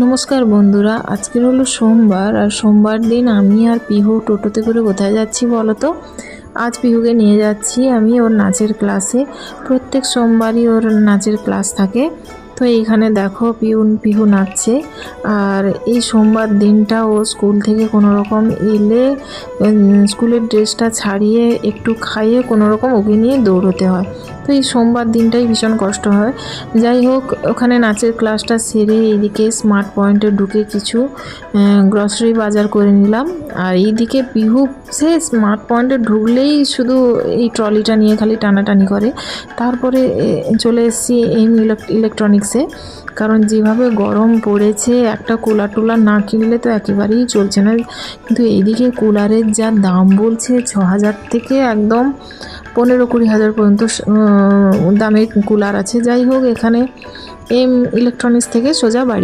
নমস্কার বন্ধুরা, আজকের হলো সোমবার। আর সোমবার দিন আমি আর পিহু টোটোতে করে কোথায় যাচ্ছি বলো তো? আজ পিহুকে নিয়ে যাচ্ছি আমি ওর নাচের ক্লাসে। প্রত্যেক সোমবারই ওর নাচের ক্লাস থাকে। তো এইখানে দেখো পিহু নাচছে। আর এই সোমবার দিনটা ও স্কুল থেকে কোনো রকম এলে স্কুলের ড্রেসটা ছাড়িয়ে একটু খাইয়ে কোনো রকম ওকে নিয়ে দৌড়োতে হয়। তো এই সোমবার দিনটাই ভীষণ কষ্ট হয়। যাই হোক, ওখানে নাচের ক্লাসটা সেরে এইদিকে স্মার্ট পয়েন্টে ঢুকে কিছু গ্রসারি বাজার করে নিলাম। আর এইদিকে পিহু সে স্মার্ট পয়েন্টে ঢুকলেই শুধু এই ট্রলিটা নিয়ে খালি টানাটানি করে। তারপরে চলে এসেছি ইলেকট্রনিক্সে, কারণ যেভাবে গরম পড়েছে একটা কুলার টুলার না কিনলে তো একেবারেই চলছে না। কিন্তু এইদিকে কুলারের যা দাম বলছে, 6,000 থেকে একদম 15-20 হাজার পর্যন্ত দামের কুলার আছে। যাই হোক, এখানে ইলেকট্রনিক্স থেকে সোজা বাড়ি।